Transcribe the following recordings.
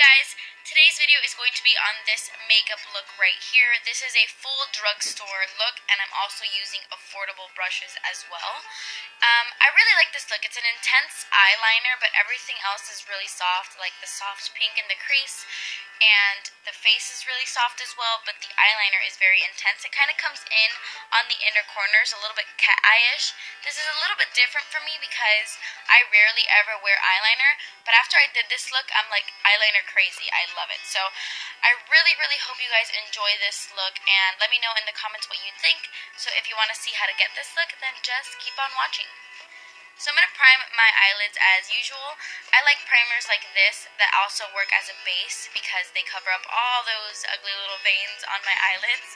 Guys, today's video is going to be on this makeup look right here. This is a full drugstore look, and I'm also using affordable brushes as well. I really like this look. It's an intense eyeliner, but everything else is really soft, like the soft pink in the crease, and the face is really soft as well, but the eyeliner is very intense. It kind of comes in on the inner corners, a little bit cat eye-ish. This is a little bit different for me because I rarely ever wear eyeliner, but after I did this look, I'm like eyeliner crazy. I love it. So I really hope you guys enjoy this look, and let me know in the comments what you think. So if you want to see how to get this look, then just keep on watching. So I'm going to prime my eyelids as usual. I like primers like this that also work as a base because they cover up all those ugly little veins on my eyelids.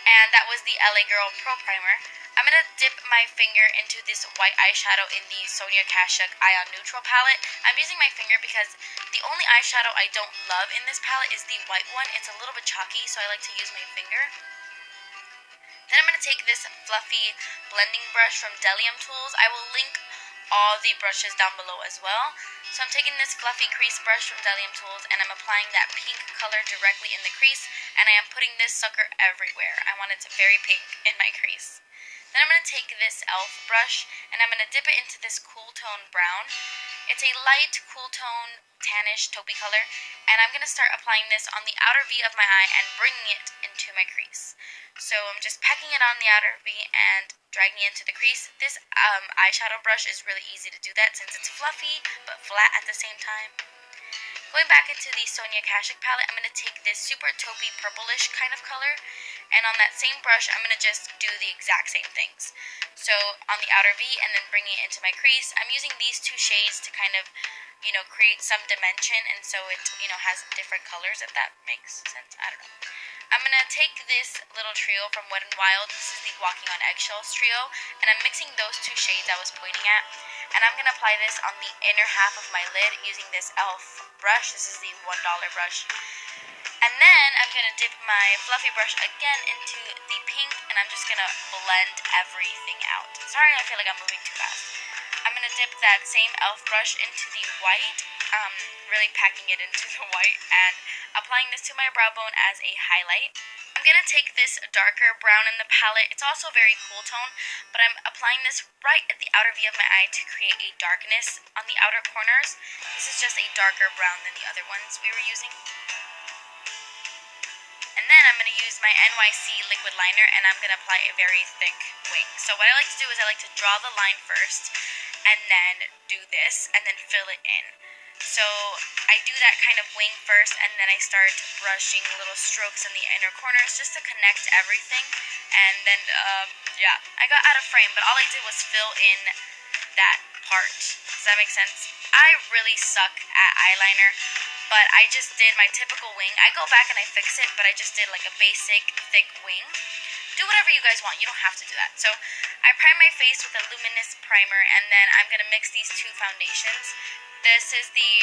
And that was the LA Girl Pro Primer. I'm going to dip my finger into this white eyeshadow in the Sonia Kashuk Ion Neutral palette. I'm using my finger because the only eyeshadow I don't love in this palette is the white one. It's a little bit chalky, so I like to use my finger. Then I'm going to take this fluffy blending brush from Delium Tools. I will link all the brushes down below as well. So I'm taking this fluffy crease brush from Delium Tools, and I'm applying that pink color directly in the crease, and I am putting this sucker everywhere. I want it to very pink in my crease. Then I'm going to take this e.l.f. brush, and I'm going to dip it into this cool tone brown. It's a light, cool tone, tannish, taupey color, and I'm going to start applying this on the outer V of my eye and bringing it into my crease. So I'm just packing it on the outer V and dragging it into the crease. This eyeshadow brush is really easy to do that since it's fluffy but flat at the same time. Going back into the Sonia Kashuk palette, I'm going to take this super taupey purplish kind of color, and on that same brush, I'm going to just do the exact same things. So on the outer V and then bringing it into my crease, I'm using these two shades to kind of, create some dimension, and so it, has different colors, if that makes sense. I don't know. I'm going to take this little trio from Wet n Wild. This is the Walking on Eggshells trio, and I'm mixing those two shades I was pointing at, and I'm going to apply this on the inner half of my lid using this e.l.f. brush. This is the $1 brush. And then I'm going to dip my fluffy brush again into the pink, and I'm just going to blend everything out. Sorry, I feel like I'm moving too fast. I'm going to dip that same e.l.f. brush into the white, really packing it into the white, and applying this to my brow bone as a highlight. I'm going to take this darker brown in the palette. It's also very cool tone, but I'm applying this right at the outer V of my eye to create a darkness on the outer corners. This is just a darker brown than the other ones we were using. And then I'm going to use my NYC liquid liner, and I'm going to apply a very thick wing. So what I like to do is I like to draw the line first, and then do this, and then fill it in. So I do that kind of wing first, and then I start brushing little strokes in the inner corners just to connect everything. And then, yeah, I got out of frame, but all I did was fill in that part. Does that make sense? I really suck at eyeliner, but I just did my typical wing. I go back and I fix it, but I just did like a basic thick wing. Do whatever you guys want. You don't have to do that. So I prime my face with a luminous primer, and then I'm going to mix these two foundations. This is the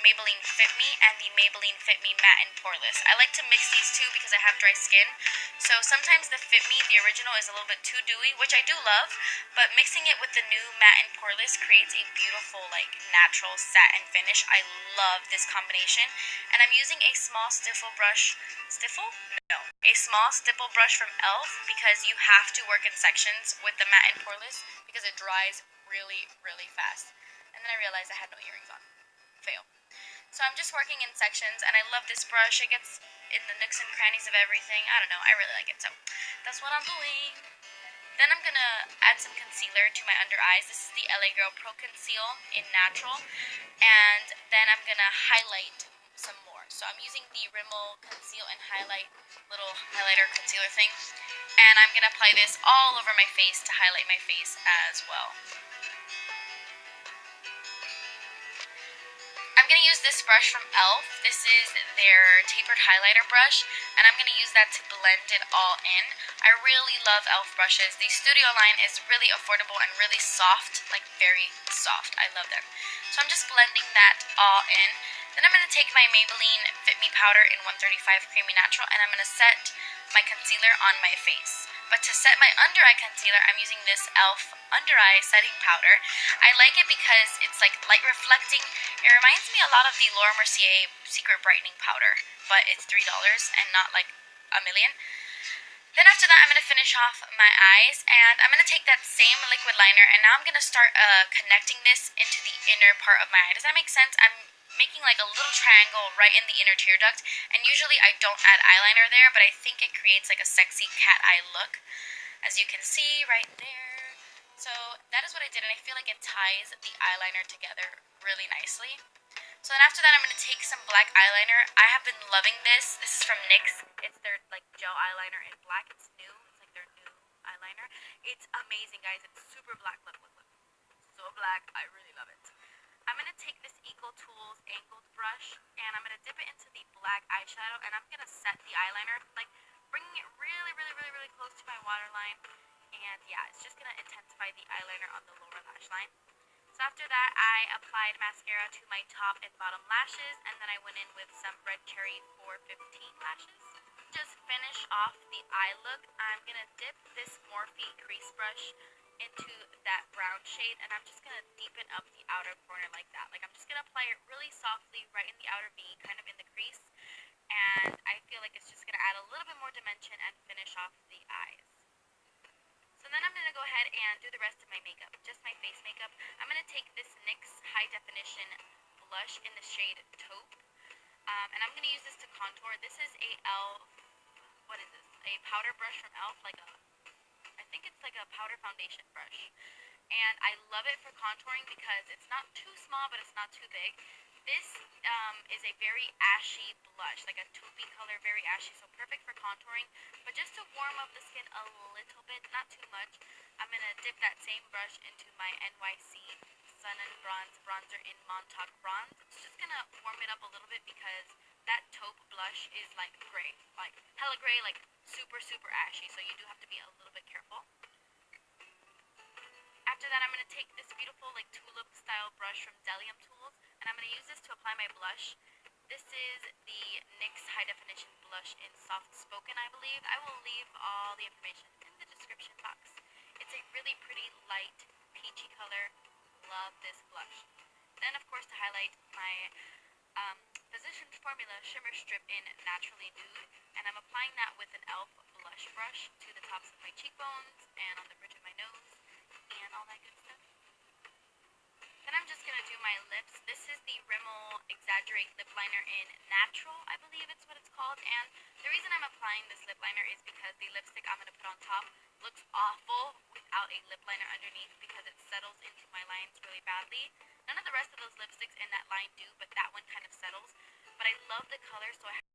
Maybelline Fit Me and the Maybelline Fit Me Matte and Poreless. I like to mix these two because I have dry skin. So sometimes the Fit Me, the original, is a little bit too dewy, which I do love, but mixing it with the new Matte and Poreless creates a beautiful, like, natural satin finish. I love this combination. And I'm using a small stiffle brush. Stiffle? No. A small stipple brush from e.l.f. because you have to work in sections with the Matte and Poreless because it dries really fast. And then I realized I had no earrings on. Fail. So I'm just working in sections, and I love this brush. It gets in the nooks and crannies of everything. I don't know. I really like it. So that's what I'm doing. Then I'm going to add some concealer to my under eyes. This is the LA Girl Pro Conceal in Natural. And then I'm going to highlight some more. So I'm using the Rimmel Conceal and Highlight little highlighter concealer thing. And I'm going to apply this all over my face to highlight my face as well. I'm going to use this brush from e.l.f. This is their tapered highlighter brush, and I'm going to use that to blend it all in. I really love e.l.f. brushes. The Studio line is really affordable and really soft, like very soft. I love them. So I'm just blending that all in. Then I'm going to take my Maybelline Fit Me powder in 135 Creamy Natural, and I'm going to set my concealer on my face. But to set my under eye concealer, I'm using this e.l.f. under eye setting powder. I like it because it's like light reflecting. It reminds me a lot of the Laura Mercier Secret Brightening Powder, but it's $3 and not like a million. Then after that, I'm going to finish off my eyes, and I'm going to take that same liquid liner, and now I'm going to start connecting this into the inner part of my eye. Does that make sense? I'm making like a little triangle right in the inner tear duct, and usually I don't add eyeliner there, but I think it creates like a sexy cat eye look, as you can see right there. So that is what I did, and I feel like it ties the eyeliner together really nicely. So then after that, I'm going to take some black eyeliner. I have been loving this. This is from NYX. It's their like gel eyeliner in black. It's new. It's like their new eyeliner. It's amazing, guys. It's super black. Look, look, look. So black. I really love it. I'm going to take this Eco Tools angled brush, and I'm going to dip it into the black eyeshadow, and I'm going to set the eyeliner, like bringing it really, really, really, really close to my waterline. And yeah, it's just going to intensify the eyeliner on the lower lash line. So after that, I applied mascara to my top and bottom lashes, and then I went in with some Red Cherry 415 lashes. Just finish off the eye look, I'm going to dip this Morphe crease brush into that brown shade, and I'm just going to deepen up the outer corner like that. Like, I'm just going to apply it really softly right in the outer V, kind of in the crease, and I feel like it's just going to add a little bit more dimension and finish off the eyes. So then I'm going to go ahead and do the rest of my makeup, just my face makeup. I'm going to take this NYX High Definition blush in the shade Taupe, and I'm going to use this to contour. This is a e.l.f., what is this, a powder brush from e.l.f., I think it's like a powder foundation brush. And I love it for contouring because it's not too small, but it's not too big. This is a very ashy blush, like a taupey color, very ashy, so perfect for contouring. But just to warm up the skin a little bit, not too much, I'm going to dip that same brush into my NYC Sun and Bronze bronzer in Montauk Bronze. It's just going to warm it up a little bit because that taupe blush is like gray, like hella gray, like super, super ashy, so you do have to be a little bit careful. After that, I'm going to take this beautiful like tulip style brush from Delium Tools, and I'm going to use this to apply my blush. This is the NYX High Definition blush in Soft Spoken, I believe. I will leave all the information in the description box. It's a really pretty light peachy color. Love this blush. Then, of course, to highlight, my Physicians Formula Shimmer Strip in Naturally Nude, and I'm applying that with an e.l.f. blush brush to the tops of my cheekbones and on the bridge of my nose and all that good stuff. Then I'm just going to do my lips. This is the Rimmel Exaggerate Lip Liner in Natural, I believe it's what it's called. And the reason I'm applying this lip liner is because the lipstick I'm going to put on top looks awful without a lip liner underneath because it settles into my lines really badly. None of the rest of those lipsticks in that line do, but that one kind of settles. But I love the color, so I